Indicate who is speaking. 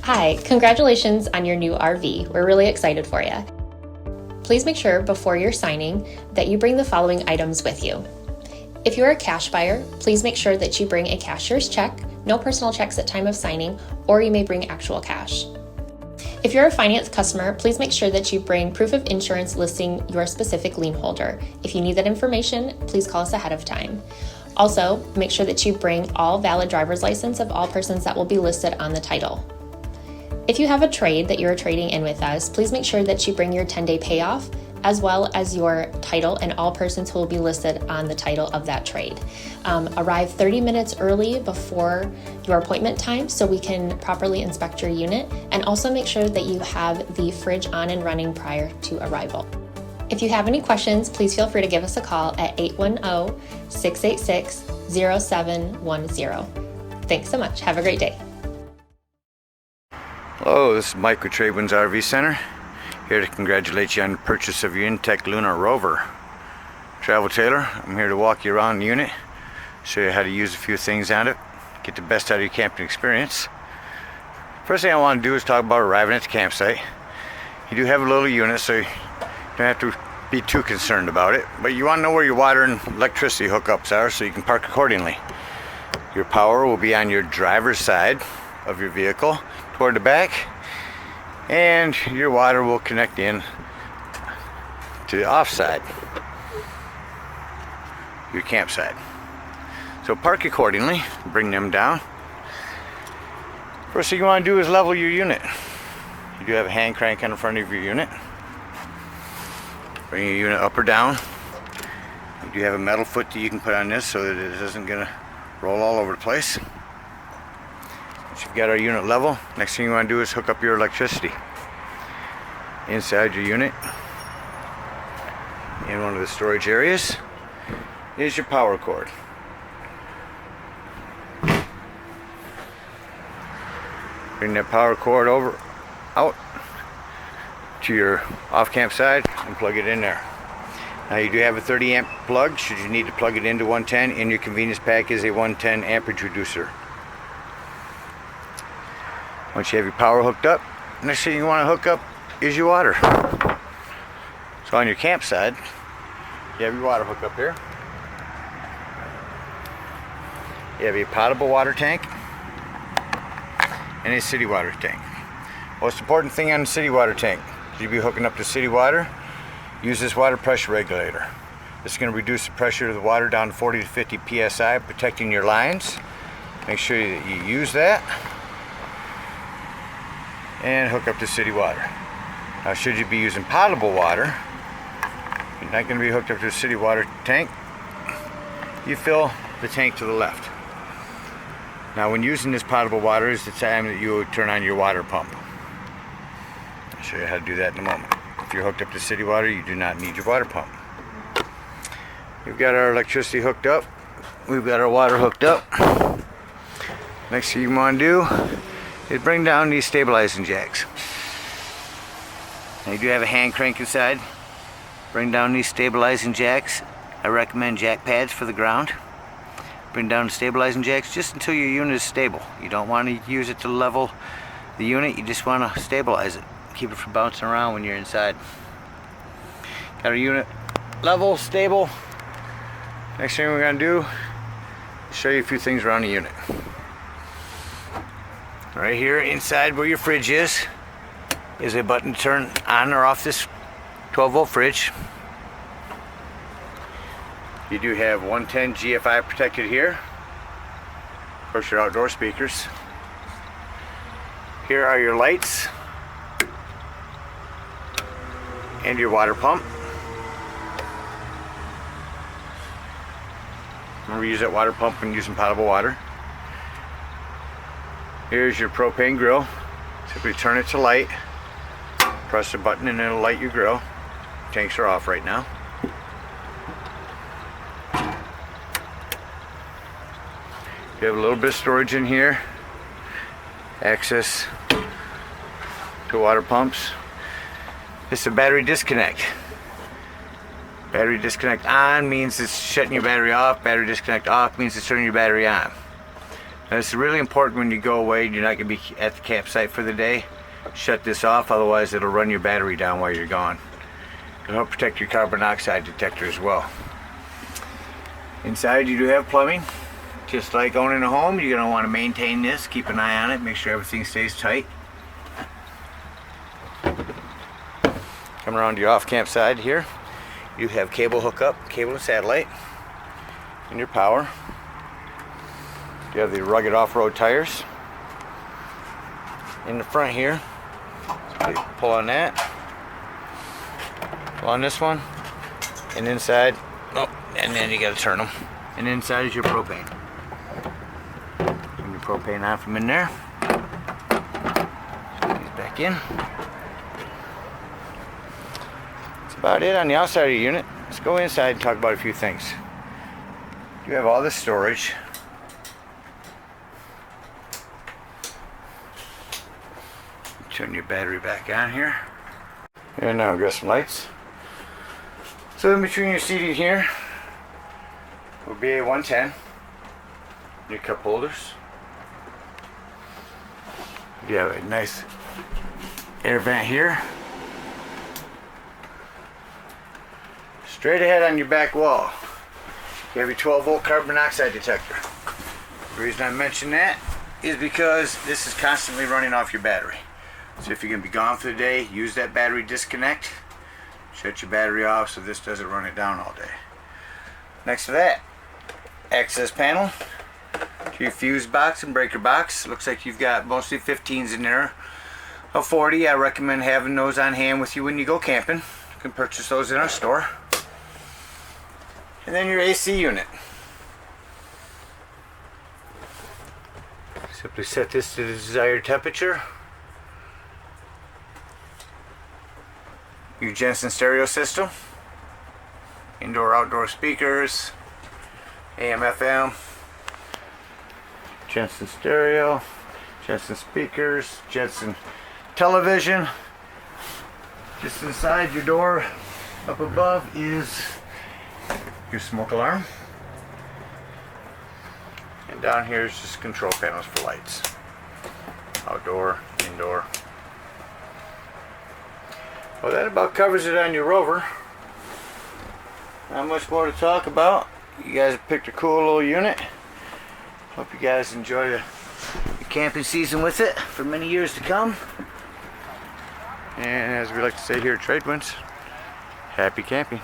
Speaker 1: Hi, congratulations on your new RV. We're really excited for you. Please make sure before you're signing that you bring the following items with you. If you're a cash buyer, please make sure that you bring a cashier's check, no personal checks at time of signing, or you may bring actual cash. If you're a finance customer, please make sure that you bring proof of insurance listing your specific lien holder. If you need that information, please call us ahead of time. Also, make sure that you bring all valid driver's license of all persons that will be listed on the title. If you have a trade that you're trading in with us, please make sure that you bring your 10-day payoff as well as your title and all persons who will be listed on the title of that trade. Arrive 30 minutes early before your appointment time so we can properly inspect your unit, and also make sure that you have the fridge on and running prior to arrival. If you have any questions, please feel free to give us a call at 810-686-0710. Thanks so much. Have a great day.
Speaker 2: Hello, this is Mike with TradeWinds RV Center. Here to congratulate you on the purchase of your Intech Rover travel trailer. I'm here to walk you around the unit, show you how to use a few things on it, get the best out of your camping experience. First thing I want to do is talk about arriving at the campsite. You do have a little unit, so you don't have to be too concerned about it, but you want to know where your water and electricity hookups are so you can park accordingly. Your power will be on your driver's side of your vehicle toward the back, and your water will connect in to the off side, your campsite. So park accordingly, bring them down. First thing you want to do is level your unit. You do have a hand crank on the front of your unit. Bring your unit up or down. You do have a metal foot that you can put on this so that it isn't going to roll all over the place. Once you've got our unit level, next thing you want to do is hook up your electricity. Inside your unit, in one of the storage areas, is your power cord. Bring that power cord out to your off-camp side and plug it in there. Now you do have a 30 amp plug should you need to plug it into 110. In your convenience pack is a 110 amperage reducer. Once you have your power hooked up, next thing you want to hook up is your water. So on your campsite, you have your water hook up here. You have a potable water tank and a city water tank. Most important thing on the city water tank, you'll be hooking up to city water, use this water pressure regulator. It's going to reduce the pressure of the water down to 40 to 50 psi, protecting your lines. Make sure that you use that and hook up to city water. Now should you be using potable water, you're not going to be hooked up to a city water tank. You fill the tank to the left. Now when using this potable water is the time that you would turn on your water pump. I'll show you how to do that in a moment. If you're hooked up to city water, you do not need your water pump. We've got our electricity hooked up. We've got our water hooked up. Next thing you want to do is bring down these stabilizing jacks. Now you do have a hand crank inside. Bring down these stabilizing jacks. I recommend jack pads for the ground. Bring down the stabilizing jacks just until your unit is stable. You don't want to use it to level the unit, you just want to stabilize it. Keep it from bouncing around when you're inside. Got our unit level, stable. Next thing we're going to do is show you a few things around the unit. Right here inside where your fridge is a button to turn on or off this 12-volt fridge. You do have 110 GFI protected here. Of course, your outdoor speakers. Here are your lights and your water pump. Remember, use that water pump when using potable water. Here's your propane grill. Simply turn it to light. Press the button and it'll light your grill. Tanks are off right now. You have a little bit of storage in here. Access to water pumps. It's a battery disconnect. Battery disconnect on means it's shutting your battery off. Battery disconnect off means it's turning your battery on. And it's really important when you go away, you're not going to be at the campsite for the day. Shut this off, otherwise it'll run your battery down while you're gone. It'll help protect your carbon monoxide detector as well. Inside you do have plumbing. Just like owning a home, you're going to want to maintain this, keep an eye on it, make sure everything stays tight. Coming around to your off-camp side here, you have cable hookup, cable and satellite, and your power. You have the rugged off-road tires. In the front here, pull on that, pull on this one, and inside, oh, and then you got to turn them. And inside is your propane. Bring your propane on from in there. Squeeze back in. That's about it on the outside of your unit. Let's go inside and talk about a few things. You have all this storage. Turn your battery back on here. And now we've got some lights. So in between your seating here will be a 110. Your cup holders. You have a nice air vent here. Straight ahead on your back wall, you have your 12-volt carbon monoxide detector. The reason I mention that is because this is constantly running off your battery. So if you're going to be gone for the day, use that battery disconnect. Shut your battery off so this doesn't run it down all day. Next to that, access panel to your fuse box and breaker box. Looks like you've got mostly 15s in there. A 40, I recommend having those on hand with you when you go camping. You can purchase those in our store. And then your AC unit. Simply set this to the desired temperature. Your Jensen stereo system, indoor outdoor speakers, AM FM, Jensen stereo, Jensen speakers, Jensen television. Just inside your door up above is your smoke alarm, and down here is just control panels for lights, outdoor, indoor. Well, that about covers it on your Rover. Not much more to talk about. You guys have picked a cool little unit. Hope you guys enjoy the camping season with it for many years to come. And as we like to say here at TradeWinds, happy camping.